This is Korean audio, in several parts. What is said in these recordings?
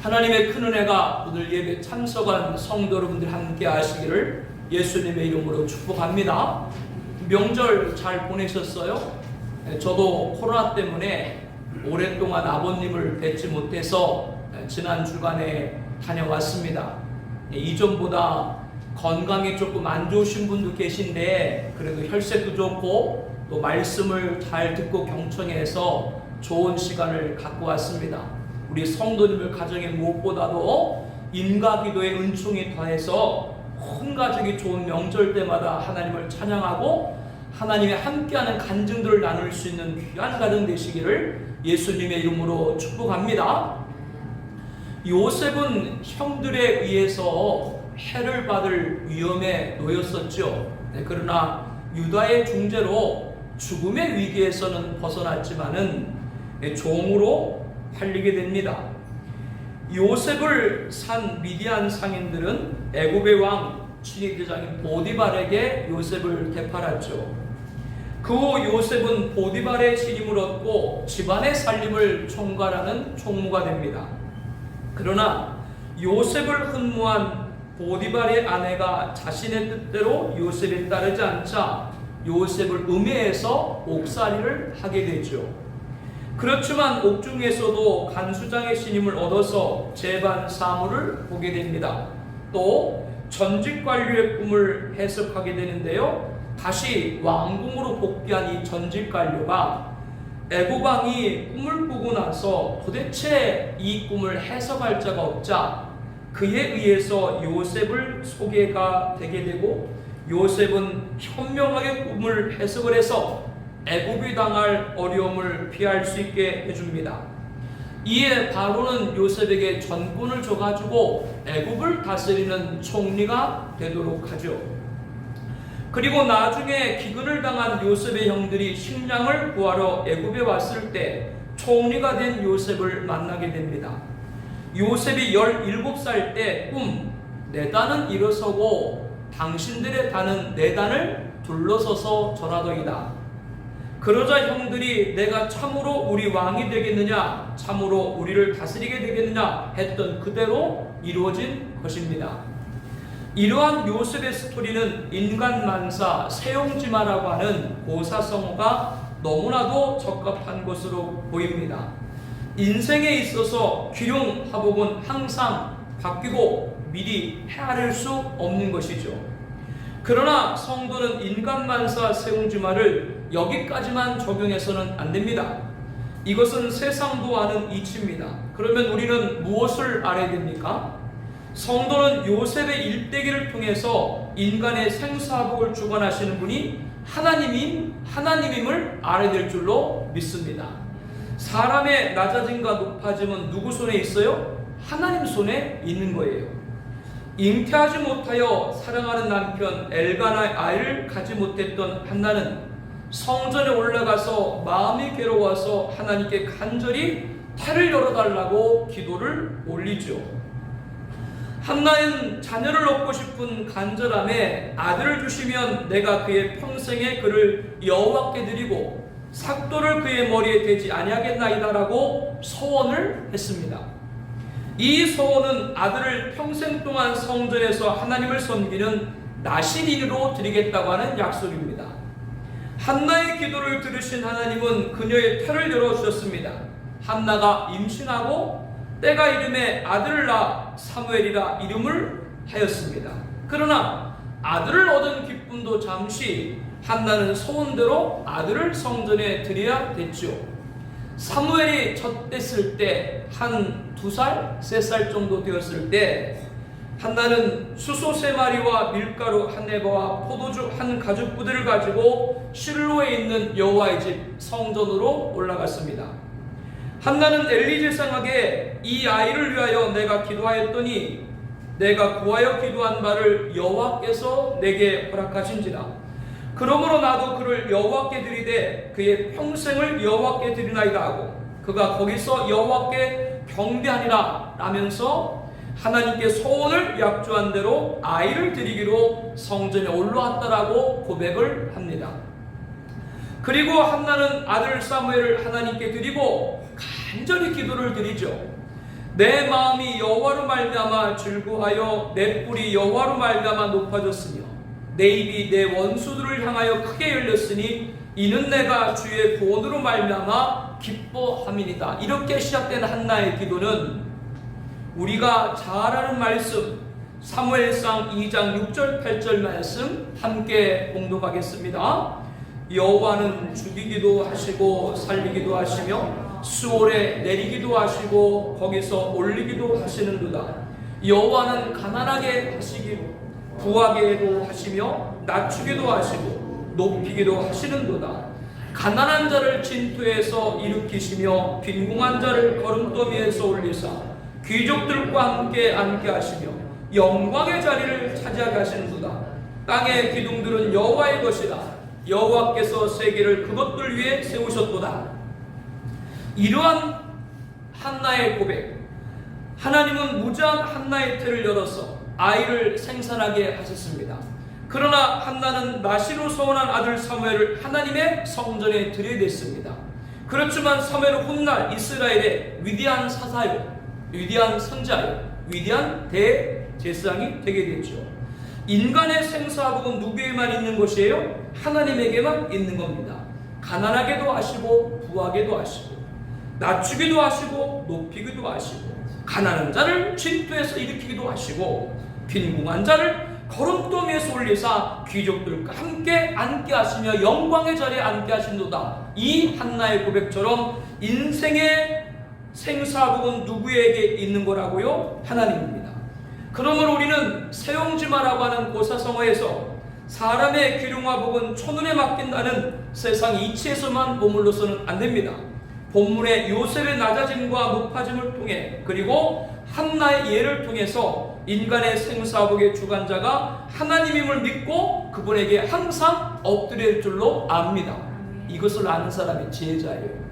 하나님의 큰 은혜가 오늘 예배 참석한 성도 여러분들 함께 하시기를 예수님의 이름으로 축복합니다. 명절 잘 보내셨어요? 저도 코로나 때문에 오랫동안 아버님을 뵙지 못해서 지난 주간에 다녀왔습니다. 이전보다 건강이 조금 안 좋으신 분도 계신데 그래도 혈색도 좋고 또 말씀을 잘 듣고 경청해서 좋은 시간을 갖고 왔습니다. 우리 성도님들 가정에 무엇보다도 인가기도의 은총이 더해서 온 가족이 좋은 명절 때마다 하나님을 찬양하고 하나님의 함께하는 간증들을 나눌 수 있는 귀한 가정 되시기를 예수님의 이름으로 축복합니다. 요셉은 형들에 의해서 해를 받을 위험에 놓였었죠. 그러나 유다의 중재로 죽음의 위기에서는 벗어났지만은 종으로 팔리게 됩니다. 요셉을 산 미디안 상인들은 애굽의 왕 친위대장인 보디발에게 요셉을 되팔았죠. 그 후 요셉은 보디발의 신임을 얻고 집안의 살림을 총괄하는 총무가 됩니다. 그러나 요셉을 흠모한 보디발의 아내가 자신의 뜻대로 요셉에 따르지 않자 요셉을 음해해서 옥살이를 하게 되죠. 그렇지만 옥중에서도 간수장의 신임을 얻어서 재반 사무를 보게 됩니다. 또 전직관료의 꿈을 해석하게 되는데요. 다시 왕궁으로 복귀한 이 전직관료가 애굽 왕이 꿈을 꾸고 나서 도대체 이 꿈을 해석할 자가 없자 그에 의해서 요셉을 소개가 되게 되고 요셉은 현명하게 꿈을 해석을 해서 애굽이 당할 어려움을 피할 수 있게 해줍니다. 이에 바로는 요셉에게 전권을 줘가지고 애굽을 다스리는 총리가 되도록 하죠. 그리고 나중에 기근을 당한 요셉의 형들이 식량을 구하러 애굽에 왔을 때 총리가 된 요셉을 만나게 됩니다. 요셉이 17살 때 내 단은 일어서고 당신들의 단은 내 단을 둘러서서 절하더이다. 그러자 형들이 내가 참으로 우리 왕이 되겠느냐, 참으로 우리를 다스리게 되겠느냐 했던 그대로 이루어진 것입니다. 이러한 요셉의 스토리는 인간만사 세용지마라고 하는 고사성어가 너무나도 적합한 것으로 보입니다. 인생에 있어서 기륭하복은 항상 바뀌고 미리 헤아릴 수 없는 것이죠. 그러나 성도는 인간만사 세용지마를 여기까지만 적용해서는 안 됩니다. 이것은 세상도 아는 이치입니다. 그러면 우리는 무엇을 알아야 됩니까? 성도는 요셉의 일대기를 통해서 인간의 생사복을 주관하시는 분이 하나님임을 알아야 될 줄로 믿습니다. 사람의 낮아짐과 높아짐은 누구 손에 있어요? 하나님 손에 있는 거예요. 잉태하지 못하여 사랑하는 남편 엘가나의 아이를 갖지 못했던 한나는 성전에 올라가서 마음이 괴로워서 하나님께 간절히 태를 열어달라고 기도를 올리죠. 한나는 자녀를 얻고 싶은 간절함에 아들을 주시면 내가 그의 평생에 그를 여호와께 드리고 삭도를 그의 머리에 대지 아니하겠나이다라고 소원을 했습니다. 이 소원은 아들을 평생 동안 성전에서 하나님을 섬기는 나실인으로 드리겠다고 하는 약속입니다. 한나의 기도를 들으신 하나님은 그녀의 태를 열어주셨습니다. 한나가 임신하고 때가 이름에 아들을 낳아 사무엘이라 이름을 하였습니다. 그러나 아들을 얻은 기쁨도 잠시 한나는 소원대로 아들을 성전에 드려야 됐죠. 사무엘이 젖됐을 때 한 2살, 3살 정도 되었을 때 한나는 수소 3마리와 밀가루 1에바와 포도주 1가죽 부대를 가지고 실로에 있는 여호와의 집 성전으로 올라갔습니다. 한나는 엘리 제사장에게 이 아이를 위하여 내가 기도하였더니 내가 구하여 기도한 바를 여호와께서 내게 허락하신지라. 그러므로 나도 그를 여호와께 드리되 그의 평생을 여호와께 드리나이다 하고 그가 거기서 여호와께 경배하니라 라면서 하나님께 소원을 약조한 대로 아이를 드리기로 성전에 올라왔다라고 고백을 합니다. 그리고 한나는 아들 사무엘을 하나님께 드리고 간절히 기도를 드리죠. 내 마음이 여호와로 말미암아 즐거하여 내 뿔이 여호와로 말미암아 높아졌으며 내 입이 내 원수들을 향하여 크게 열렸으니 이는 내가 주의 구원으로 말미암아 기뻐함이니이다. 이렇게 시작된 한나의 기도는 우리가 잘 아는 말씀 사무엘상 2장 6절 8절 말씀 함께 봉독하겠습니다. 여호와는 죽이기도 하시고 살리기도 하시며 수월에 내리기도 하시고 거기서 올리기도 하시는도다. 여호와는 가난하게 하시기로 부하게도 하시며 낮추기도 하시고 높이기도 하시는도다. 가난한 자를 진토에서 일으키시며 빈궁한 자를 거름더미에서 올리사 귀족들과 함께 앉게 하시며 영광의 자리를 차지하게 하시는도다. 땅의 기둥들은 여호와의 것이라. 여호와께서 세계를 그것들 위에 세우셨도다. 이러한 한나의 고백, 하나님은 무자한 한나의 태를 열어서 아이를 생산하게 하셨습니다. 그러나 한나는 나시로 서원한 아들 사무엘을 하나님의 성전에 들여댔습니다. 그렇지만 사무엘은 훗날 이스라엘의 위대한 사사요, 위대한 선자요, 위대한 대제사장이 되게 됐죠. 인간의 생사복은 누구에게만 있는 것이에요? 하나님에게만 있는 겁니다. 가난하게도 하시고 부하게도 하시고 낮추기도 하시고 높이기도 하시고 가난한 자를 진토에서 일으키기도 하시고 빈궁한 자를 거름더미에서 올리사 귀족들과 함께 앉게 하시며 영광의 자리에 앉게 하신도다. 이 한나의 고백처럼 인생의 생사복은 누구에게 있는 거라고요? 하나님입니다. 그러므로 우리는 세용지마라고 하는 고사성어에서 사람의 기륭화 복은 첫눈에 맡긴다는 세상 이치에서만 머물러서는 안 됩니다. 본문의 요셉의 낮아짐과 높아짐을 통해 그리고 한나의 예를 통해서 인간의 생사복의 주관자가 하나님임을 믿고 그분에게 항상 엎드릴 줄로 압니다. 이것을 아는 사람이 제자예요.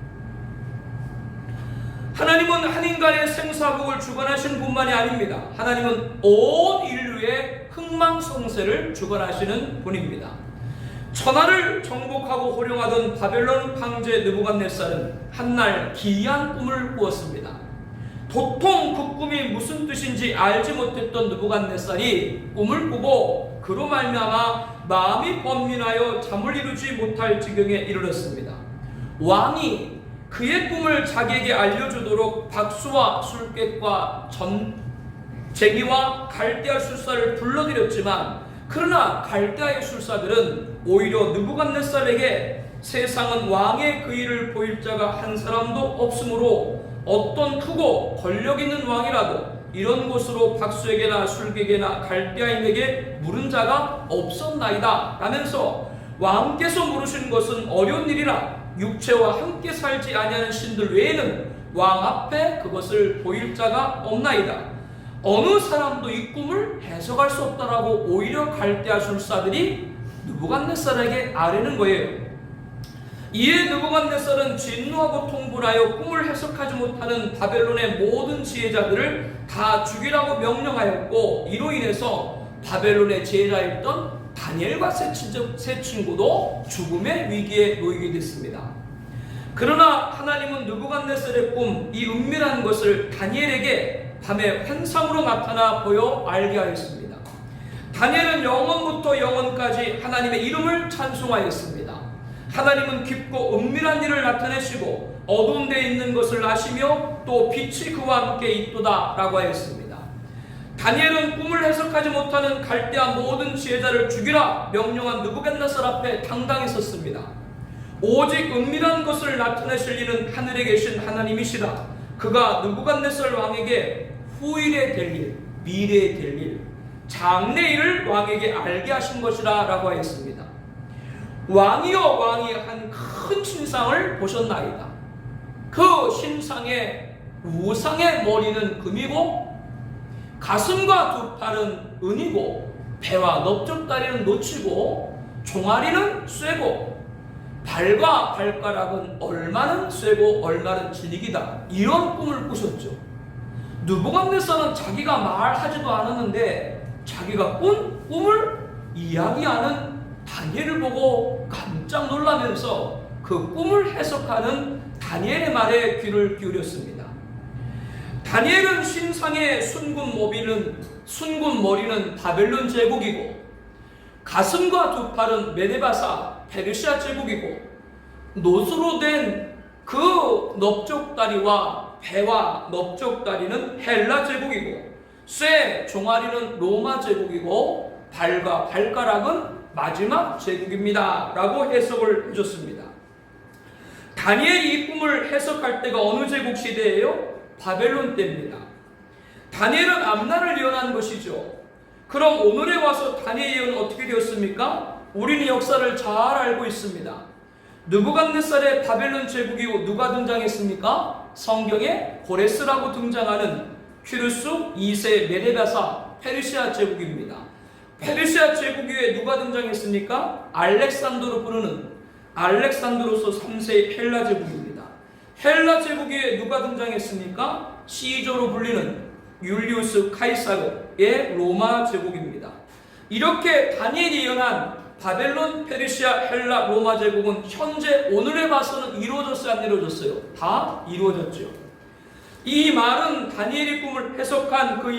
하나님은 한 인간의 생사복을 주관하시는 분만이 아닙니다. 하나님은 온 인류의 흥망성쇠를 주관하시는 분입니다. 천하를 정복하고 호령하던 바벨론 황제 느부갓네살은 한날 기이한 꿈을 꾸었습니다. 도통 그 꿈이 무슨 뜻인지 알지 못했던 느부갓네살이 꿈을 꾸고 그로 말미암아 마음이 번민하여 잠을 이루지 못할 지경에 이르렀습니다. 왕이 그의 꿈을 자기에게 알려주도록 박수와 술객과 쟁이와 갈대아 술사를 불러들였지만 그러나 갈대아의 술사들은 오히려 느부갓네살에게 세상은 왕의 그 일을 보일 자가 한 사람도 없으므로 어떤 크고 권력 있는 왕이라도 이런 곳으로 박수에게나 술객에게나 갈대아인에게 물은 자가 없었나이다 라면서 왕께서 물으신 것은 어려운 일이라 육체와 함께 살지 아니하는 신들 외에는 왕 앞에 그것을 보일 자가 없나이다. 어느 사람도 이 꿈을 해석할 수 없다라고 오히려 갈대아 술사들이 느부갓네살에게 아뢰는 거예요. 이에 느부갓네살은 진노하고 통분하여 꿈을 해석하지 못하는 바벨론의 모든 지혜자들을 다 죽이라고 명령하였고 이로 인해서 바벨론의 제자였던 다니엘과 세 친구도 죽음의 위기에 놓이게 됐습니다. 그러나 하나님은 느부갓네살의 꿈, 이 은밀한 것을 다니엘에게 밤에 환상으로 나타나 보여 알게 하였습니다. 다니엘은 영원부터 영원까지 하나님의 이름을 찬송하였습니다. 하나님은 깊고 은밀한 일을 나타내시고 어두운 데 있는 것을 아시며 또 빛이 그와 함께 있도다 라고 하였습니다. 다니엘은 꿈을 해석하지 못하는 갈대아 모든 지혜자를 죽이라 명령한 느부갓네살 앞에 당당히 섰습니다. 오직 은밀한 것을 나타내실 이는 하늘에 계신 하나님이시라. 그가 느부갓네살 왕에게 후일에 될 일, 미래에 될 일, 장래일을 왕에게 알게 하신 것이라 라고 하였습니다. 왕이여 왕이 한 큰 신상을 보셨나이다. 그 신상의 우상의 머리는 금이고 가슴과 두 팔은 은이고 배와 넓적다리는 노치고 종아리는 쇠고 발과 발가락은 얼마는 쇠고 얼마는 진익이다. 이런 꿈을 꾸셨죠. 느부갓네살은 자기가 말하지도 않았는데 자기가 꾼 꿈을 이야기하는 다니엘을 보고 깜짝 놀라면서 그 꿈을 해석하는 다니엘의 말에 귀를 기울였습니다. 다니엘은 신상의 순군 머리는 바벨론 제국이고 가슴과 두 팔은 메데바사 페르시아 제국이고 노수로 된 그 넓적다리와 배와 넓적다리는 헬라 제국이고 쇠 종아리는 로마 제국이고 발과 발가락은 마지막 제국입니다 라고 해석을 해줬습니다. 다니엘이 이 꿈을 해석할 때가 어느 제국 시대예요? 바벨론 때입니다. 다니엘은 앞날을 예언한 것이죠. 그럼 오늘에 와서 다니엘 예언은 어떻게 되었습니까? 우리는 역사를 잘 알고 있습니다. 느부갓네살의 바벨론 제국이 누가 등장했습니까? 성경에 고레스라고 등장하는 퀴루스 2세 메데바사 페르시아 제국입니다. 페르시아 제국 위에 누가 등장했습니까? 알렉산더로 부르는 알렉산드로스 3세 헬라 제국입니다. 헬라 제국 위에 누가 등장했습니까? 시저로 불리는 율리우스 카이사르의 로마 제국입니다. 이렇게 다니엘이 예언한 바벨론, 페르시아, 헬라, 로마 제국은 현재 오늘에 봐서는 이루어졌어요? 안 이루어졌어요? 다 이루어졌죠. 이 말은 다니엘의 꿈을 해석한 그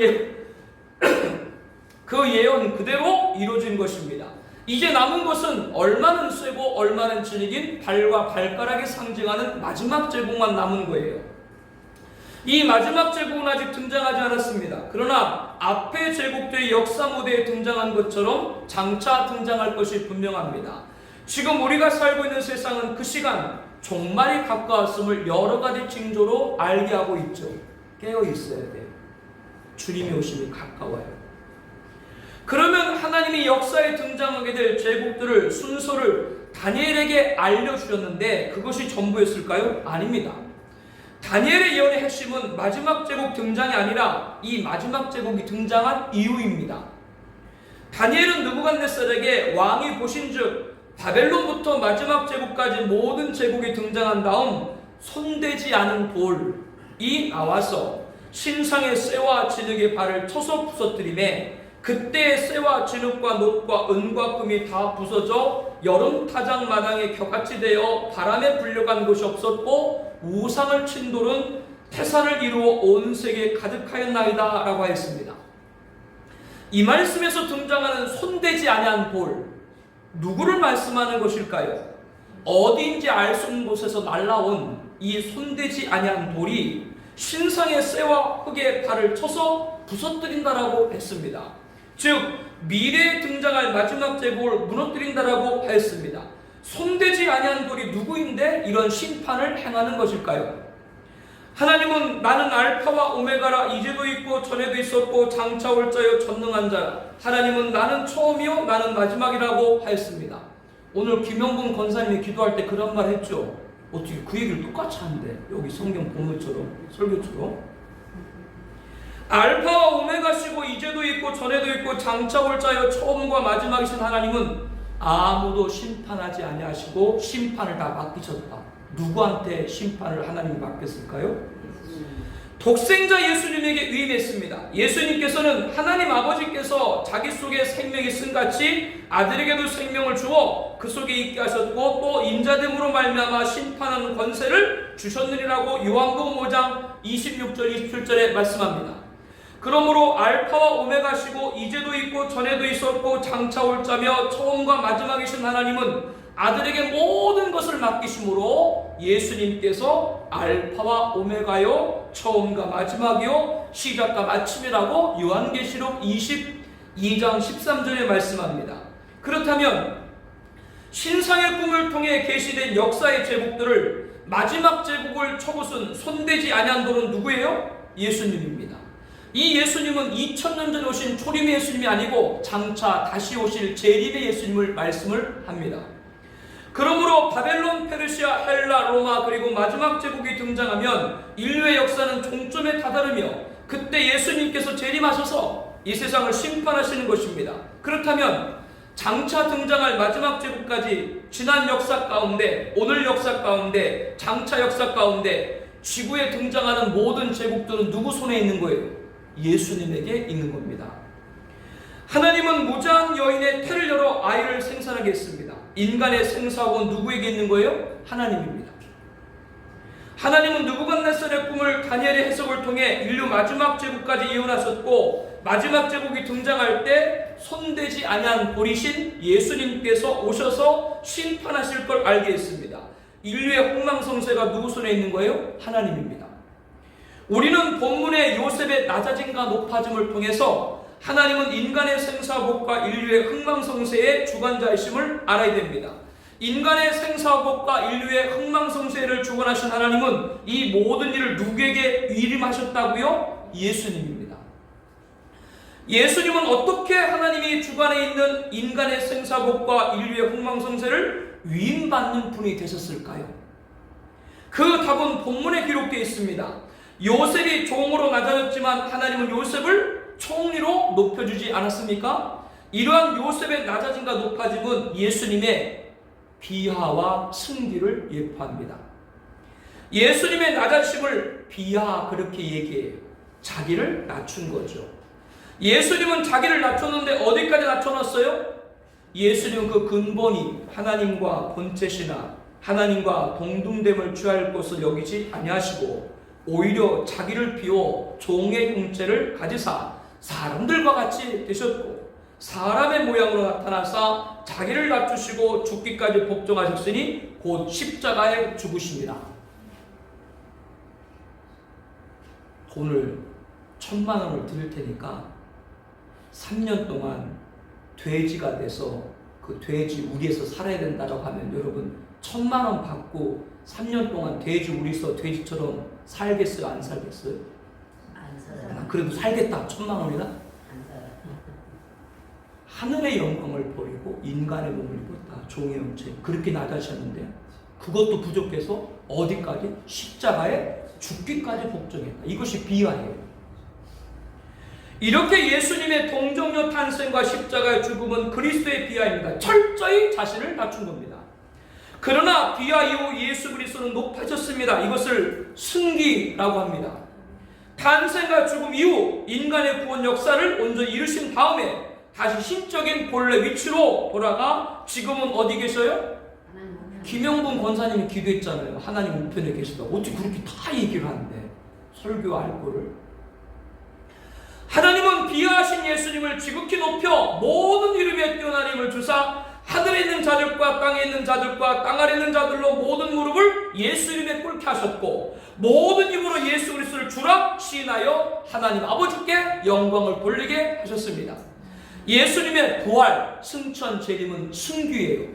예언 그대로 이루어진 것입니다. 이제 남은 것은 얼마는 쇠고 얼마는 진익인 발과 발가락이 상징하는 마지막 제국만 남은 거예요. 이 마지막 제국은 아직 등장하지 않았습니다. 그러나 앞의 제국들이 역사 무대에 등장한 것처럼 장차 등장할 것이 분명합니다. 지금 우리가 살고 있는 세상은 그 시간 종말이 가까웠음을 여러 가지 징조로 알게 하고 있죠. 깨어 있어야 돼요. 주님의 오심이 가까워요. 그러면 하나님이 역사에 등장하게 될 제국들을 순서를 다니엘에게 알려주셨는데 그것이 전부였을까요? 아닙니다. 다니엘의 예언의 핵심은 마지막 제국 등장이 아니라 이 마지막 제국이 등장한 이유입니다. 다니엘은 느부갓네살에게 왕이 보신즉 바벨론부터 마지막 제국까지 모든 제국이 등장한 다음 손대지 않은 돌이 나와서 신상의 쇠와 진흙의 발을 쳐서 부서뜨리매 그때 쇠와 진흙과 놋과 은과 금이 다 부서져 여름 타작 마당에 격같이 되어 바람에 불려간 곳이 없었고 우상을 친 돌은 태산을 이루어 온 세계에 가득하였나이다 라고 하였습니다. 이 말씀에서 등장하는 손대지 아니한 돌, 누구를 말씀하는 것일까요? 어디인지 알 수 없는 곳에서 날라온 이 손대지 아니한 돌이 신상의 쇠와 흙의 발을 쳐서 부서뜨린다라고 했습니다. 즉 미래에 등장할 마지막 제국을 무너뜨린다라고 하였습니다. 손대지 아니한 돌이 누구인데 이런 심판을 행하는 것일까요? 하나님은 나는 알파와 오메가라 이제도 있고 전에도 있었고 장차 올 자여 전능한 자라. 하나님은 나는 처음이요 나는 마지막이라고 하였습니다. 오늘 김영분 권사님이 기도할 때 그런 말 했죠. 어떻게 그 얘기를 똑같이 하는데 여기 성경 본문처럼 설교처럼 알파와 오메가시고 이제도 있고 전에도 있고 장차 올 자여 처음과 마지막이신 하나님은 아무도 심판하지 아니하시고 심판을 다 맡기셨다. 누구한테 심판을 하나님이 맡겼을까요? 독생자 예수님에게 위임했습니다. 예수님께서는 하나님 아버지께서 자기 속에 생명이 쓴같이 아들에게도 생명을 주어 그 속에 있게 하셨고 또 인자됨으로 말미암아 심판하는 권세를 주셨느니라고 요한복음 5장 26절 27절에 말씀합니다. 그러므로 알파와 오메가시고 이제도 있고 전에도 있었고 장차 올 자며 처음과 마지막이신 하나님은 아들에게 모든 것을 맡기심으로 예수님께서 알파와 오메가요 처음과 마지막이요 시작과 마침이라고 요한계시록 22장 13절에 말씀합니다. 그렇다면 신상의 꿈을 통해 계시된 역사의 제국들을 마지막 제국을 쳐부순 손대지 아니한 돌은 누구예요? 예수님입니다. 이 예수님은 2000년 전에 오신 초림의 예수님이 아니고 장차 다시 오실 재림의 예수님을 말씀을 합니다. 그러므로 바벨론, 페르시아, 헬라, 로마 그리고 마지막 제국이 등장하면 인류의 역사는 종점에 다다르며 그때 예수님께서 재림하셔서 이 세상을 심판하시는 것입니다. 그렇다면 장차 등장할 마지막 제국까지 지난 역사 가운데, 오늘 역사 가운데, 장차 역사 가운데 지구에 등장하는 모든 제국들은 누구 손에 있는 거예요? 예수님에게 있는 겁니다. 하나님은 무자한 여인의 태를 열어 아이를 생산하게 했습니다. 인간의 생사하고는 누구에게 있는 거예요? 하나님입니다. 하나님은 느부갓네살의 꿈을 다니엘의 해석을 통해 인류 마지막 제국까지 예언하셨고, 마지막 제국이 등장할 때 손대지 아니한 보리신 예수님께서 오셔서 심판하실 걸 알게 했습니다. 인류의 흥망성쇠가 누구 손에 있는 거예요? 하나님입니다. 우리는 본문의 요셉의 낮아짐과 높아짐을 통해서 하나님은 인간의 생사복과 인류의 흥망성쇠의 주관자이심을 알아야 됩니다. 인간의 생사복과 인류의 흥망성쇠를 주관하신 하나님은 이 모든 일을 누구에게 위임하셨다고요? 예수님입니다. 예수님은 어떻게 하나님이 주관해 있는 인간의 생사복과 인류의 흥망성쇠를 위임받는 분이 되셨을까요? 그 답은 본문에 기록되어 있습니다. 요셉이 종으로 낮아졌지만 하나님은 요셉을 총리로 높여주지 않았습니까? 이러한 요셉의 낮아짐과 높아짐은 예수님의 비하와 승기를 예표합니다. 예수님의 낮아짐을 비하, 그렇게 얘기해요. 자기를 낮춘 거죠. 예수님은 자기를 낮췄는데 어디까지 낮춰놨어요? 예수님은 그 근본이 하나님과 본체시나 하나님과 동등됨을 취할 것을 여기지 아니하시고, 오히려 자기를 비워 종의 형체를 가지사 사람들과 같이 되셨고, 사람의 모양으로 나타나사 자기를 낮추시고 죽기까지 복종하셨으니 곧 십자가에 죽으십니다. 오늘 1,000만 원을 드릴 테니까 3년 동안 돼지가 돼서 그 돼지 우리에서 살아야 된다고 하면 여러분 1,000만 원 받고 3년 동안 돼지 우리에서 돼지처럼 살겠어요? 안 살겠어요? 안 살아요. 그래도 살겠다. 1,000만 원이나? 안 살아요. 하늘의 영광을 버리고 인간의 몸을 입었다. 종의 형체. 그렇게 낮아지셨는데 그것도 부족해서 어디까지? 십자가에 죽기까지 복종했다. 이것이 비하예요. 이렇게 예수님의 동정녀 탄생과 십자가의 죽음은 그리스도의 비하입니다. 철저히 자신을 낮춘 겁니다. 그러나 비하 이후 예수 그리스도는 높아졌습니다. 이것을 승기라고 합니다. 탄생과 죽음 이후 인간의 구원 역사를 온전히 이루신 다음에 다시 신적인 본래 위치로 돌아가 지금은 어디 계셔요? 김영분 권사님이 기도했잖아요. 하나님 우편에 계시다고. 어떻게 그렇게 다 얘기를 하는데 설교할 거를. 하나님은 비하하신 예수님을 지극히 높여 모든 이름에 뛰어난 힘을 주사 하늘에 있는 자들과 땅에 있는 자들과 땅 아래 있는 자들로 모든 무릎을 예수 이름에 꿇게 하셨고, 모든 입으로 예수 그리스도를 주라 시인하여 하나님 아버지께 영광을 돌리게 하셨습니다. 예수님의 부활, 승천, 재림은 승귀예요.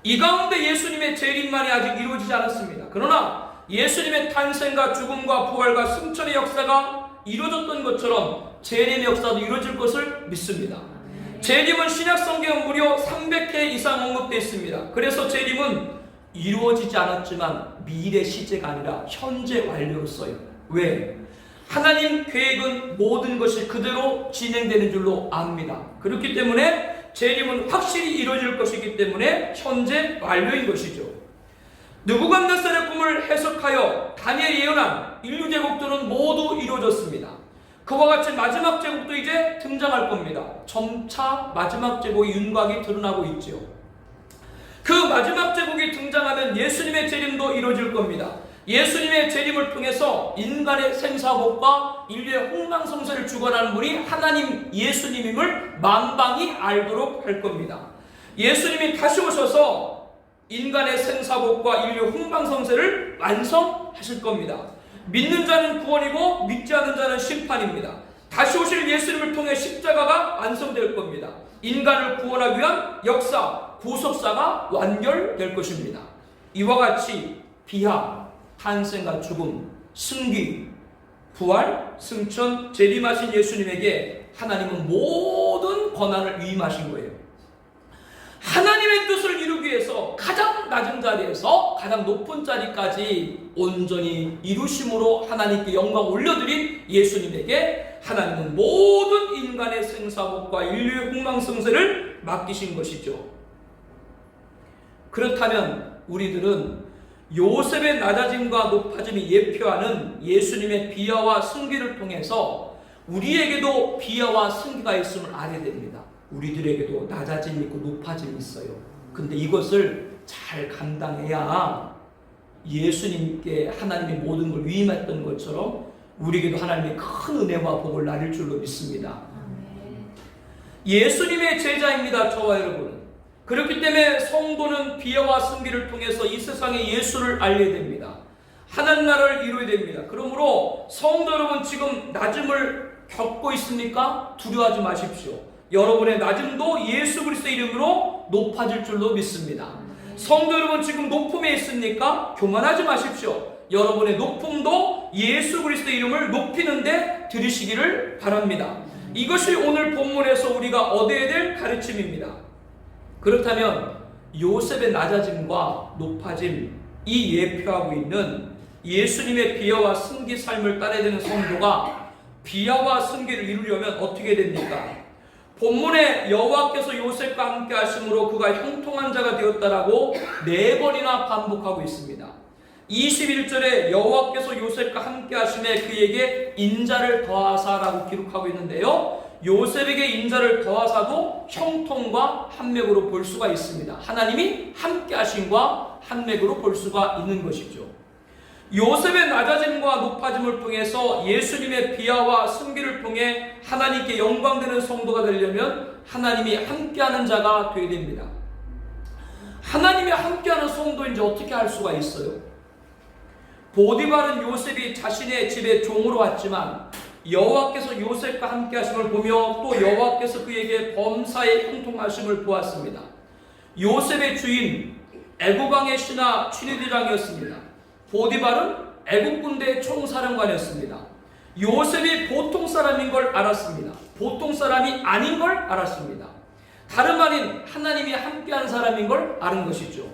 이 가운데 예수님의 재림만이 아직 이루어지지 않았습니다. 그러나 예수님의 탄생과 죽음과 부활과 승천의 역사가 이루어졌던 것처럼 재림의 역사도 이루어질 것을 믿습니다. 재림은 신약 성경 무려 300회 이상 언급되어 있습니다. 그래서 재림은 이루어지지 않았지만 미래 시제가 아니라 현재 완료로 써요. 왜? 하나님 계획은 모든 것이 그대로 진행되는 줄로 압니다. 그렇기 때문에 재림은 확실히 이루어질 것이기 때문에 현재 완료인 것이죠. 느부갓네살의 꿈을 해석하여 다니엘이 예언한 인류 제국들은 모두 이루어졌습니다. 그와 같이 마지막 제국도 이제 등장할 겁니다. 점차 마지막 제국의 윤곽이 드러나고 있죠. 그 마지막 제국이 등장하면 예수님의 재림도 이루어질 겁니다. 예수님의 재림을 통해서 인간의 생사복과 인류의 흥망성쇠를 주관하는 분이 하나님 예수님임을 만방이 알도록 할 겁니다. 예수님이 다시 오셔서 인간의 생사복과 인류의 흥망성쇠를 완성하실 겁니다. 믿는 자는 구원이고 믿지 않는 자는 심판입니다. 다시 오실 예수님을 통해 십자가가 완성될 겁니다. 인간을 구원하기 위한 역사, 구속사가 완결될 것입니다. 이와 같이 비하, 탄생과 죽음, 승귀, 부활, 승천, 재림하신 예수님에게 하나님은 모든 권한을 위임하신 거예요. 하나님의 뜻을 이루기 위해서 가장 낮은 자리에서 가장 높은 자리까지 온전히 이루심으로 하나님께 영광 올려드린 예수님에게 하나님은 모든 인간의 생사복과 인류의 흥망성쇠를 맡기신 것이죠. 그렇다면 우리들은 요셉의 낮아짐과 높아짐이 예표하는 예수님의 비하와 승기를 통해서 우리에게도 비하와 승기가 있음을 알아야 됩니다. 우리들에게도 낮아짐이 있고 높아짐이 있어요. 근데 이것을 잘 감당해야 예수님께 하나님의 모든 걸 위임했던 것처럼 우리에게도 하나님의 큰 은혜와 복을 나릴 줄로 믿습니다. 예수님의 제자입니다. 저와 여러분. 그렇기 때문에 성도는 비유와 승기를 통해서 이 세상에 예수를 알려야 됩니다. 하나님 나라를 이루어야 됩니다. 그러므로 성도 여러분, 지금 낮음을 겪고 있습니까? 두려워하지 마십시오. 여러분의 낮음도 예수 그리스도의 이름으로 높아질 줄로 믿습니다. 성도 여러분, 지금 높음에 있습니까? 교만하지 마십시오. 여러분의 높음도 예수 그리스도의 이름을 높이는데 들으시기를 바랍니다. 이것이 오늘 본문에서 우리가 얻어야 될 가르침입니다. 그렇다면 요셉의 낮아짐과 높아짐, 이 예표하고 있는 예수님의 비유와 승기 삶을 따라야 되는 성도가 비유와 승기를 이루려면 어떻게 됩니까? 본문에 여호와께서 요셉과 함께 하심으로 그가 형통한 자가 되었다라고 4번이나 반복하고 있습니다. 21절에 여호와께서 요셉과 함께 하심에 그에게 인자를 더하사라고 기록하고 있는데요, 요셉에게 인자를 더하사도 형통과 한맥으로 볼 수가 있습니다. 하나님이 함께 하심과 한맥으로 볼 수가 있는 것이죠. 요셉의 낮아짐과 높아짐을 통해서 예수님의 비하와 승기를 통해 하나님께 영광되는 성도가 되려면 하나님이 함께하는 자가 되어야 됩니다. 하나님이 함께하는 성도인지 어떻게 알 수가 있어요? 보디발은 요셉이 자신의 집에 종으로 왔지만 여호와께서 요셉과 함께 하심을 보며 또 여호와께서 그에게 범사에 형통하심을 보았습니다. 요셉의 주인 애굽왕의 신하 취니드장이었습니다. 보디발은 애굽 군대의 총사령관이었습니다. 요셉이 보통 사람인 걸 알았습니다. 보통 사람이 아닌 걸 알았습니다. 다름 아닌 하나님이 함께한 사람인 걸 아는 것이죠.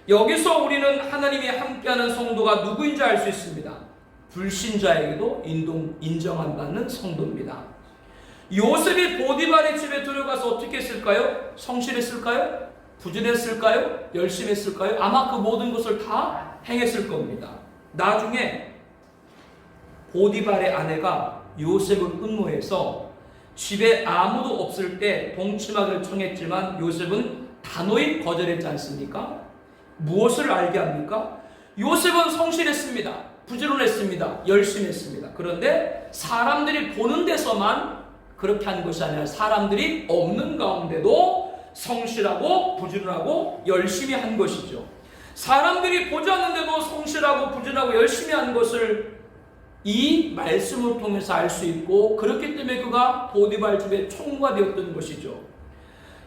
여기서 우리는 하나님이 함께하는 성도가 누구인지 알 수 있습니다. 불신자에게도 인정한다는 성도입니다. 요셉이 보디발의 집에 들어가서 어떻게 했을까요? 성실했을까요? 부지런했을까요? 열심히 했을까요? 아마 그 모든 것을 다 행했을 겁니다. 나중에 보디발의 아내가 요셉을 음모해서 집에 아무도 없을 때 동침하기를 청했지만 요셉은 단호히 거절했지 않습니까? 무엇을 알게 합니까? 요셉은 성실했습니다. 부지런했습니다. 열심히 했습니다. 그런데 사람들이 보는 데서만 그렇게 한 것이 아니라 사람들이 없는 가운데도 성실하고 부지런하고 열심히 한 것이죠. 사람들이 보지 않는데도 성실하고 부지런하고 열심히 한 것을 이 말씀을 통해서 알 수 있고, 그렇기 때문에 그가 보디발 집의 총무가 되었던 것이죠.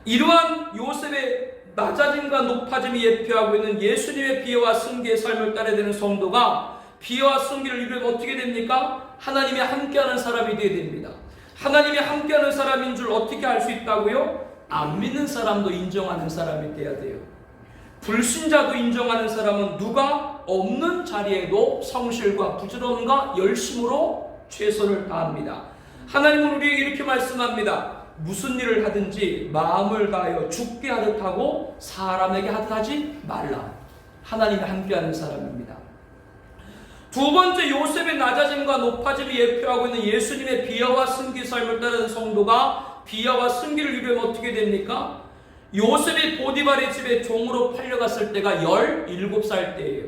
이러한 요셉의 낮아짐과 높아짐이 예표하고 있는 예수님의 비유와 승기의 삶을 따라야 되는 성도가 비유와 승기를 이루면 어떻게 됩니까? 하나님이 함께하는 사람이 되어야 됩니다. 하나님이 함께하는 사람인 줄 어떻게 알 수 있다고요? 안 믿는 사람도 인정하는 사람이 돼야 돼요. 불신자도 인정하는 사람은 누가 없는 자리에도 성실과 부지런과 열심으로 최선을 다합니다. 하나님은 우리에게 이렇게 말씀합니다. 무슨 일을 하든지 마음을 다하여 죽게 하듯 하고 사람에게 하듯 하지 말라. 하나님이 함께하는 사람입니다. 두 번째, 요셉의 낮아짐과 높아짐이 예표하고 있는 예수님의 비유와 승기 삶을 따르는 성도가 비유와 승기를 이루면 어떻게 됩니까? 요셉이 보디발의 집에 종으로 팔려갔을 때가 17살 때예요.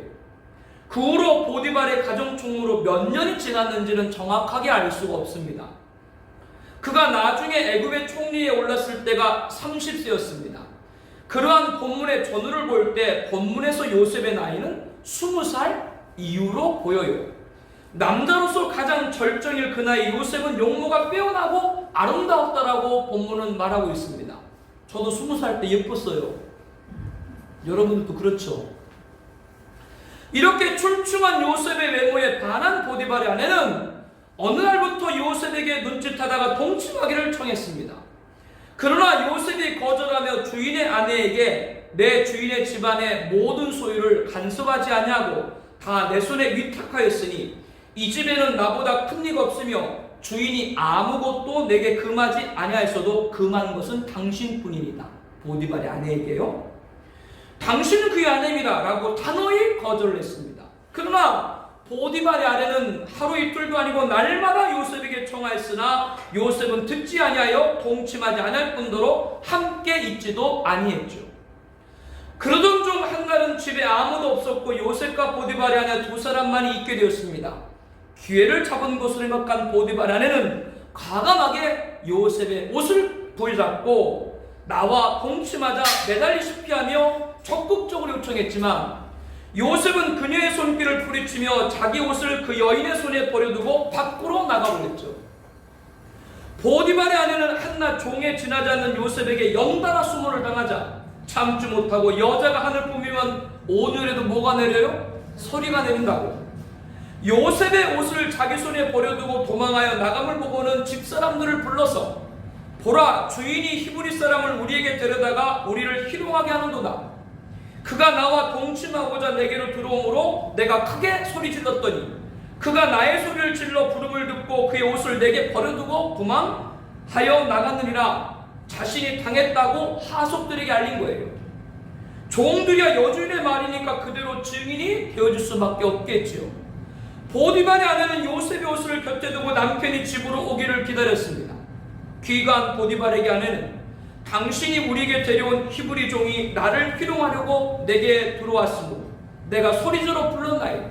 그 후로 보디발의 가정총무로 몇 년이 지났는지는 정확하게 알 수가 없습니다. 그가 나중에 애굽의 총리에 올랐을 때가 30세였습니다. 그러한 본문의 전후를 볼 때 본문에서 요셉의 나이는 20살 이후로 보여요. 남자로서 가장 절정일 그 나이 요셉은 용모가 빼어나고 아름다웠다라고 본문은 말하고 있습니다. 저도 20살 때 예뻤어요. 여러분들도 그렇죠? 이렇게 출중한 요셉의 외모에 반한 보디발의 아내는 어느 날부터 요셉에게 눈짓하다가 동침하기를 청했습니다. 그러나 요셉이 거절하며 주인의 아내에게 내 주인의 집안의 모든 소유를 간섭하지 아니하고 다 내 손에 위탁하였으니 이 집에는 나보다 큰 이가 없으며 주인이 아무것도 내게 금하지 아니하였어도 금한 것은 당신뿐이니라. 보디발의 아내에게요. 당신은 그의 아내입니다 라고 단호히 거절을 했습니다. 그러나 보디발의 아내는 하루 이틀도 아니고 날마다 요셉에게 청하였으나 요셉은 듣지 아니하여 동침하지 아니할 뿐더러 함께 있지도 아니했죠. 그러던 중 한날은 집에 아무도 없었고 요셉과 보디발의 아내 두 사람만이 있게 되었습니다. 기회를 잡은 것으로 생각한 보디발의 아내는 과감하게 요셉의 옷을 부여잡고 나와 동침하자 매달리시피 하며 적극적으로 요청했지만 요셉은 그녀의 손길을 뿌리치며 자기 옷을 그 여인의 손에 버려두고 밖으로 나가버렸죠. 보디발의 아내는 한낱 종에 지나지 않는 요셉에게 연달아 수모를 당하자 참지 못하고 여자가 하늘 보면 오늘에도 뭐가 내려요? 소리가 내린다고. 요셉의 옷을 자기 손에 버려두고 도망하여 나감을 보고는 집사람들을 불러서 보라, 주인이 히브리 사람을 우리에게 데려다가 우리를 희롱하게 하는도다. 그가 나와 동침하고자 내게로 들어오므로 내가 크게 소리 질렀더니 그가 나의 소리를 질러 부름을 듣고 그의 옷을 내게 버려두고 도망하여 나갔느니라. 자신이 당했다고 하속들에게 알린 거예요. 종들이야 여주인의 말이니까 그대로 증인이 되어줄 수밖에 없겠지요. 보디발의 아내는 요셉의 옷을 곁에 두고 남편이 집으로 오기를 기다렸습니다. 귀간 보디발에게 아내는 당신이 우리에게 데려온 히브리 종이 나를 희롱하려고 내게 들어왔으므로 내가 소리질러 불렀나이다.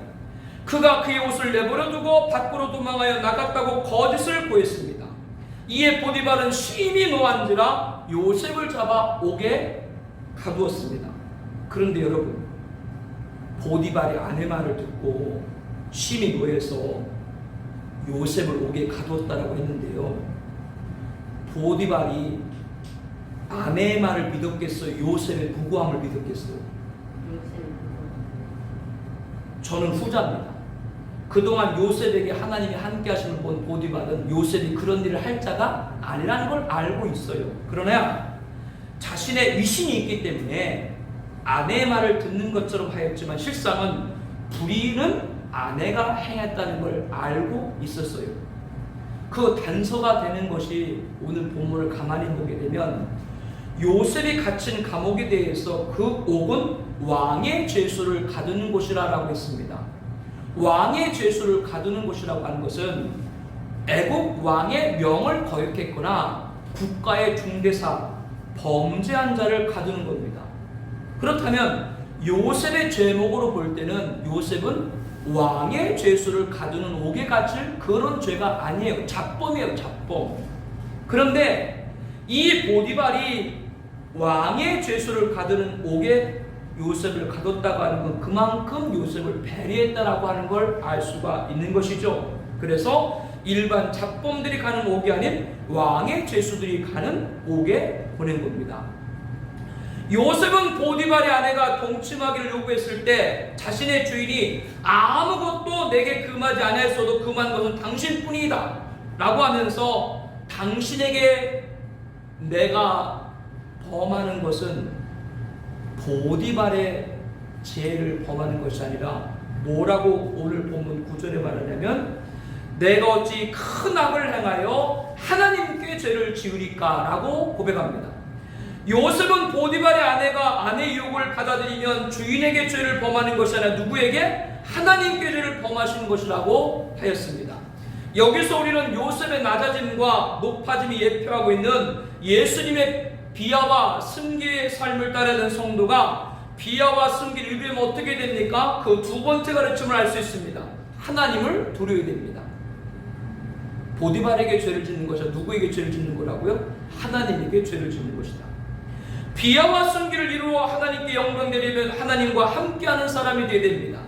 그가 그의 옷을 내버려두고 밖으로 도망하여 나갔다고 거짓을 고했습니다. 이에 보디발은 심히 노한지라 요셉을 잡아 옥에 가두었습니다. 그런데 여러분, 보디발의 아내 말을 듣고 심히 노해서 요셉을 옥에 가두었다라고 했는데요, 보디발이 아내의 말을 믿었겠어요? 요셉의 무고함을 믿었겠어요? 저는 후자입니다. 그동안 요셉에게 하나님이 함께 하심을 본 보디발은 요셉이 그런 일을 할 자가 아니라는 걸 알고 있어요. 그러나 자신의 위신이 있기 때문에 아내의 말을 듣는 것처럼 하였지만 실상은 불의는 아내가 행했다는 걸 알고 있었어요. 그 단서가 되는 것이 오늘 본문을 가만히 보게 되면 요셉이 갇힌 감옥에 대해서 그 옥은 왕의 죄수를 가두는 곳이라고 했습니다. 왕의 죄수를 가두는 곳이라고 하는 것은 애국 왕의 명을 거역했거나 국가의 중대사, 범죄한 자를 가두는 겁니다. 그렇다면 요셉의 죄목으로 볼 때는 요셉은 왕의 죄수를 가두는 옥에 갇힐 그런 죄가 아니에요. 잡범이에요, 잡범. 그런데 이 보디발이 왕의 죄수를 가두는 옥에 요셉을 가뒀다고 하는 건 그만큼 요셉을 배려했다라고 하는 걸 알 수가 있는 것이죠. 그래서 일반 잡범들이 가는 옥이 아닌 왕의 죄수들이 가는 옥에 보낸 겁니다. 요셉은 보디발의 아내가 동침하기를 요구했을 때 자신의 주인이 아무것도 내게 금하지 아니하였어도 금한 것은 당신뿐이다 라고 하면서 당신에게 내가 범하는 것은 보디발의 죄를 범하는 것이 아니라 뭐라고 오늘 본문 9절에 말하냐면 내가 어찌 큰 악을 행하여 하나님께 죄를 지으리까 라고 고백합니다. 요셉은 보디발의 아내가 아내의 유혹을 받아들이면 주인에게 죄를 범하는 것이 아니라 누구에게? 하나님께 죄를 범하신 것이라고 하였습니다. 여기서 우리는 요셉의 낮아짐과 높아짐이 예표하고 있는 예수님의 비하와 승기의 삶을 따르는 성도가 비하와 승기를 이루면 어떻게 됩니까? 그 두 번째 가르침을 알 수 있습니다. 하나님을 두려워야 됩니다. 보디발에게 죄를 짓는 것이 누구에게 죄를 짓는 거라고요? 하나님에게 죄를 짓는 것이다. 비하와 승기를 이루어 하나님께 영광 내리면 하나님과 함께하는 사람이 되어야 됩니다.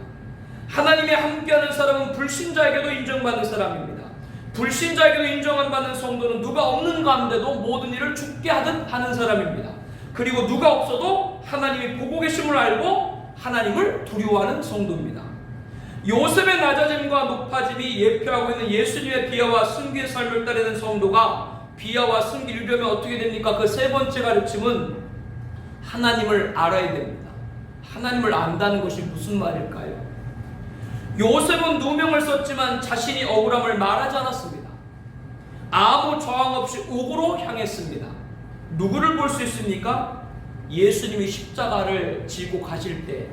하나님의 함께하는 사람은 불신자에게도 인정받는 사람입니다. 불신자에게도 인정받는 성도는 누가 없는 가운데도 모든 일을 죽게 하듯 하는 사람입니다. 그리고 누가 없어도 하나님이 보고 계심을 알고 하나님을 두려워하는 성도입니다. 요셉의 낮아짐과 높아짐이 예표하고 있는 예수님의 비하와 승기의 삶을 따르는 성도가 비하와 승기를 이루려면 어떻게 됩니까? 그 세 번째 가르침은 하나님을 알아야 됩니다. 하나님을 안다는 것이 무슨 말일까요? 요셉은 누명을 썼지만 자신이 억울함을 말하지 않았습니다. 아무 저항 없이 옥으로 향했습니다. 누구를 볼 수 있습니까? 예수님이 십자가를 지고 가실 때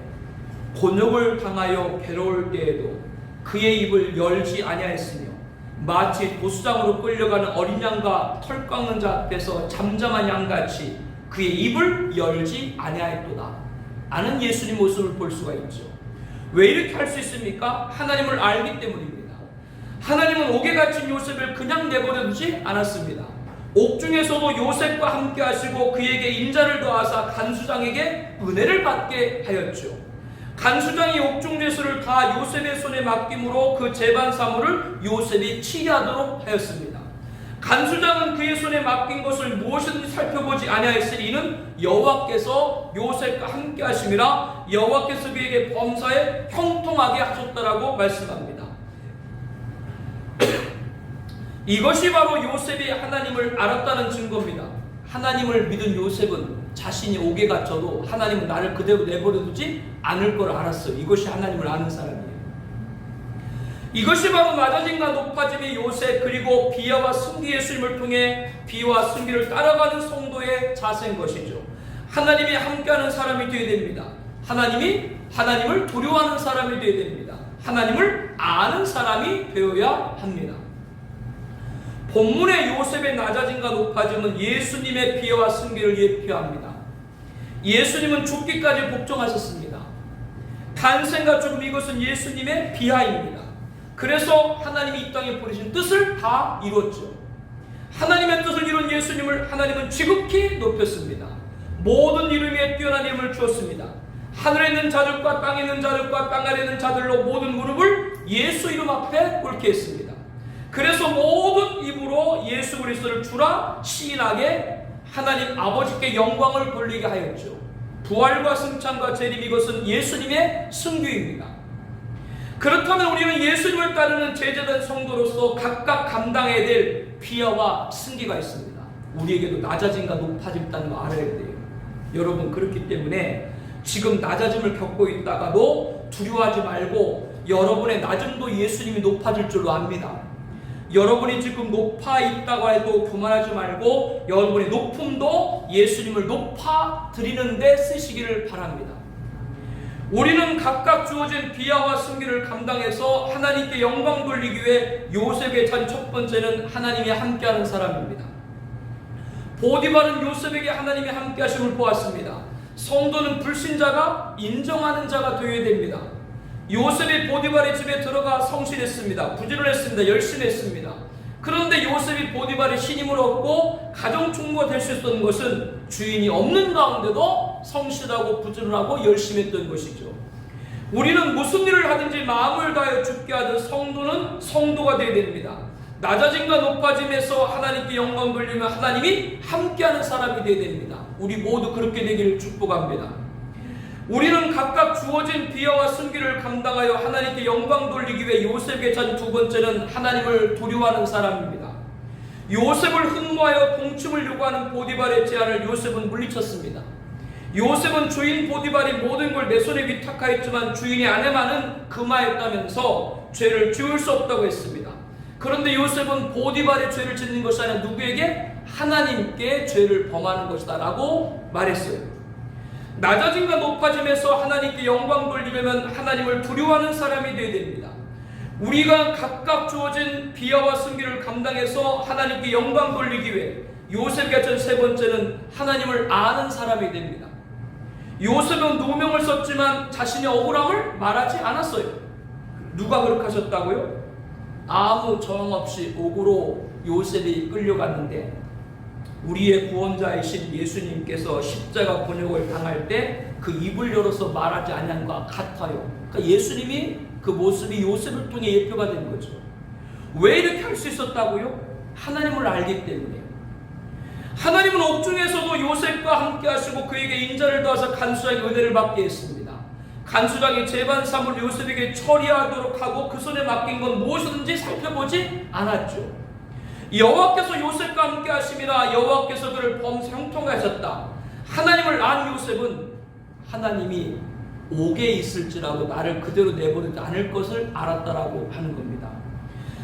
곤욕을 당하여 괴로울 때에도 그의 입을 열지 아니하였으며 마치 도수장으로 끌려가는 어린 양과 털 깎는 자 앞에서 잠잠한 양같이 그의 입을 열지 아니하였도다. 아는 예수님 모습을 볼 수가 있죠. 왜 이렇게 할 수 있습니까? 하나님을 알기 때문입니다. 하나님은 옥에 갇힌 요셉을 그냥 내버려 두지 않았습니다. 옥중에서도 요셉과 함께 하시고 그에게 인자를 더하사 간수장에게 은혜를 받게 하였죠. 간수장이 옥중 죄수를 다 요셉의 손에 맡김으로 그 재반 사물을 요셉이 치리하도록 하였습니다. 간수장은 그의 손에 맡긴 것을 무엇이든지 살펴보지 아니하였으니 이는 여호와께서 요셉과 함께 하심이라 여호와께서 그에게 범사에 형통하게 하셨다라고 말씀합니다. 이것이 바로 요셉이 하나님을 알았다는 증거입니다. 하나님을 믿은 요셉은 자신이 옥에 갇혀도 하나님은 나를 그대로 내버려두지 않을 걸 알았어요. 이것이 하나님을 아는 사람이에요. 이것이 바로 낮아짐과 높아짐의 요셉, 그리고 비하와 승기 예수님을 통해 비와 승기를 따라가는 성도의 자세인 것이죠. 하나님이 함께하는 사람이 되어야 됩니다. 하나님을 두려워하는 사람이 되어야 됩니다. 하나님을 아는 사람이 되어야 합니다. 본문의 요셉의 낮아짐과 높아짐은 예수님의 비하와 승기를 예표합니다. 예수님은 죽기까지 복종하셨습니다. 탄생과 죽음, 이것은 예수님의 비하입니다. 그래서 하나님이 이 땅에 보내신 뜻을 다 이뤘죠. 하나님의 뜻을 이룬 예수님을 하나님은 지극히 높였습니다. 모든 이름에 뛰어난 이름을 주었습니다. 하늘에 있는 자들과 땅에 있는 자들과 땅 아래에 있는 자들로 모든 무릎을 예수 이름 앞에 꿇게 했습니다. 그래서 모든 입으로 예수 그리스도를 주라 시인하게 하나님 아버지께 영광을 돌리게 하였죠. 부활과 승천과 재림, 이것은 예수님의 승규입니다. 그렇다면 우리는 예수님을 따르는 제자된 성도로서 각각 감당해야 될 비하와 승기가 있습니다. 우리에게도 낮아짐과 높아짐 있다는 거 알아야 돼요. 여러분, 그렇기 때문에 지금 낮아짐을 겪고 있다가도 두려워하지 말고 여러분의 낮음도 예수님이 높아질 줄로 압니다. 여러분이 지금 높아 있다고 해도 교만하지 말고 여러분의 높음도 예수님을 높아드리는 데 쓰시기를 바랍니다. 우리는 각각 주어진 비하와 승기를 감당해서 하나님께 영광 돌리기 위해 요셉의 자리 첫 번째는 하나님이 함께하는 사람입니다. 보디발은 요셉에게 하나님이 함께하심을 보았습니다. 성도는 불신자가 인정하는 자가 되어야 됩니다. 요셉이 보디발의 집에 들어가 성실했습니다. 부지런했습니다. 열심히 했습니다. 그런데 요셉이 보디발의 신임을 얻고 가정 총무가 될 수 있었던 것은 주인이 없는 가운데도 성실하고 부지런하고 열심히 했던 것이죠. 우리는 무슨 일을 하든지 마음을 다하여 죽게 하듯 성도는 성도가 되어야 됩니다. 낮아짐과 높아짐에서 하나님께 영광 돌리며 하나님이 함께하는 사람이 되어야 됩니다. 우리 모두 그렇게 되기를 축복합니다. 우리는 각각 주어진 비하와 승기를 감당하여 하나님께 영광 돌리기 위해 요셉의 자리 두 번째는 하나님을 두려워하는 사람입니다. 요셉을 흠모하여 동침을 요구하는 보디발의 제안을 요셉은 물리쳤습니다. 요셉은 주인 보디발이 모든 걸 내 손에 위탁하였지만 주인의 아내만은 금하였다면서 죄를 지을 수 없다고 했습니다. 그런데 요셉은 보디발의 죄를 짓는 것이 아니라 누구에게? 하나님께 죄를 범하는 것이다 라고 말했어요. 낮아짐과 높아짐에서 하나님께 영광 돌리려면 하나님을 두려워하는 사람이 되어야 됩니다. 우리가 각각 주어진 비하와 승기를 감당해서 하나님께 영광 돌리기 위해 요셉이 갖춘 세 번째는 하나님을 아는 사람이 됩니다. 요셉은 누명을 썼지만 자신의 억울함을 말하지 않았어요. 누가 그렇게 하셨다고요? 아무 저항 없이 옥으로 요셉이 끌려갔는데 우리의 구원자이신 예수님께서 십자가 곤욕을 당할 때 그 입을 열어서 말하지 않은 것 같아요. 그러니까 예수님이 그 모습이 요셉을 통해 예표가 된 거죠. 왜 이렇게 할 수 있었다고요? 하나님을 알기 때문에요. 하나님은 옥중에서도 요셉과 함께 하시고 그에게 인자를 더하사 간수장의 은혜를 받게 했습니다. 간수장이 재반 사물 요셉에게 처리하도록 하고 그 손에 맡긴 건 무엇이든지 살펴보지 않았죠. 여호와께서 요셉과 함께 하심이라 여호와께서 그를 범사 형통하셨다. 하나님을 안 요셉은 하나님이 옥에 있을지라도 나를 그대로 내버리지 않을 것을 알았다라고 하는 겁니다.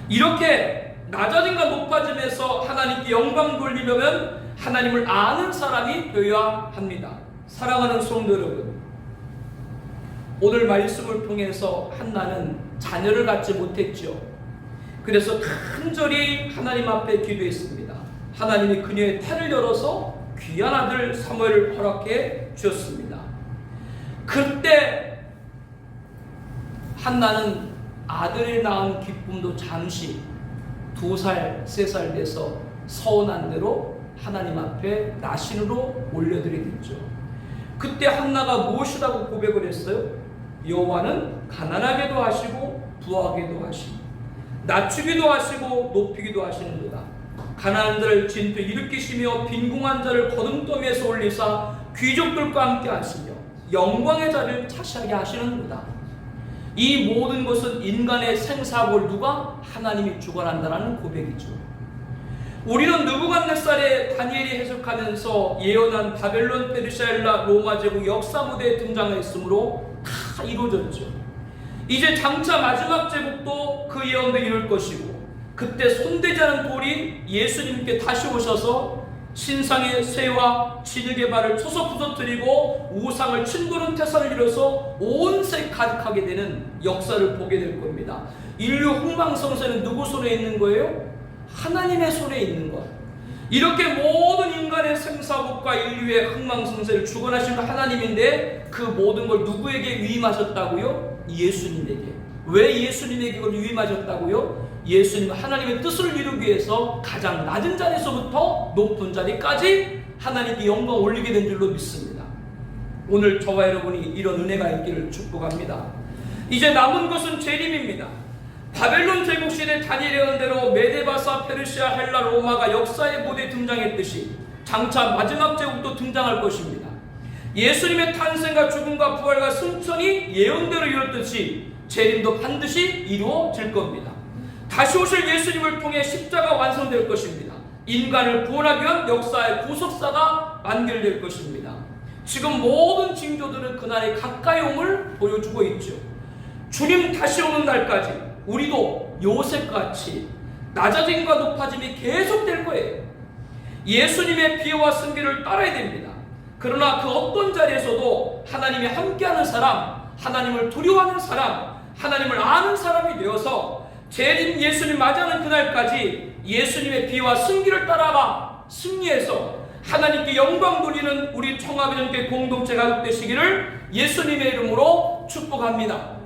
이렇게 낮아짐과 높아짐에서 하나님께 영광 돌리려면 하나님을 아는 사람이 되어야 합니다. 사랑하는 성도 여러분, 오늘 말씀을 통해서 한나는 자녀를 갖지 못했죠. 그래서 간절히 하나님 앞에 기도했습니다. 하나님이 그녀의 태를 열어서 귀한 아들 사무엘을 허락해 주셨습니다. 그때 한나는 아들을 낳은 기쁨도 잠시 2살, 3살 돼서 서운한 대로 하나님 앞에 나신으로 올려드리게 됐죠. 그때 한나가 무엇이라고 고백을 했어요? 여호와는 가난하게도 하시고 부하게도 하시고 낮추기도 하시고 높이기도 하시는도다. 가난한 자를 진토 일으키시며 빈궁한 자를 거듭더미에서 올리사 귀족들과 함께 하시며 영광의 자리를 차지하게 하시는도다. 이 모든 것은 인간의 생사복을 누가? 하나님이 주관한다는 고백이죠. 우리는 느부갓네살의 다니엘이 해석하면서 예언한 바벨론, 페르시아, 헬라, 로마 제국 역사 무대에 등장했으므로 다 이루어졌죠. 이제 장차 마지막 제국도 그 예언도 이룰 것이고, 그때 손대지 않은 돌이 예수님께 다시 오셔서 신상의 쇠와 진흙의 발을 쳐서 부서뜨리고 우상을 침도는 태산을 이뤄서 온 세 가득하게 되는 역사를 보게 될 겁니다. 인류 흥망성쇠는 누구 손에 있는 거예요? 하나님의 손에 있는 것. 이렇게 모든 인간의 생사복과 인류의 흥망성쇠를 주관하신 하나님인데 그 모든 걸 누구에게 위임하셨다고요? 예수님에게. 왜 예수님에게 그걸 위임하셨다고요? 예수님 하나님의 뜻을 이루기 위해서 가장 낮은 자리에서부터 높은 자리까지 하나님께 영광 올리게 된 줄로 믿습니다. 오늘 저와 여러분이 이런 은혜가 있기를 축복합니다. 이제 남은 것은 재림입니다. 바벨론 제국 시대 다니엘의 예언대로 메데바사, 페르시아, 헬라, 로마가 역사의 무대에 등장했듯이 장차 마지막 제국도 등장할 것입니다. 예수님의 탄생과 죽음과 부활과 승천이 예언대로 이뤘듯이 재림도 반드시 이루어질 겁니다. 다시 오실 예수님을 통해 십자가 완성될 것입니다. 인간을 구원하기 위한 역사의 구속사가 완결될 것입니다. 지금 모든 징조들은 그날의 가까이 옴을 보여주고 있죠. 주님 다시 오는 날까지 우리도 요셉같이 낮아짐과 높아짐이 계속될 거예요. 예수님의 비유와 승기를 따라야 됩니다. 그러나 그 어떤 자리에서도 하나님이 함께하는 사람, 하나님을 두려워하는 사람, 하나님을 아는 사람이 되어서 재림 예수님 맞이하는 그날까지 예수님의 비유와 승기를 따라가 승리해서 하나님께 영광 돌리는 우리 청아배전교회 공동체 가족 되시기를 예수님의 이름으로 축복합니다.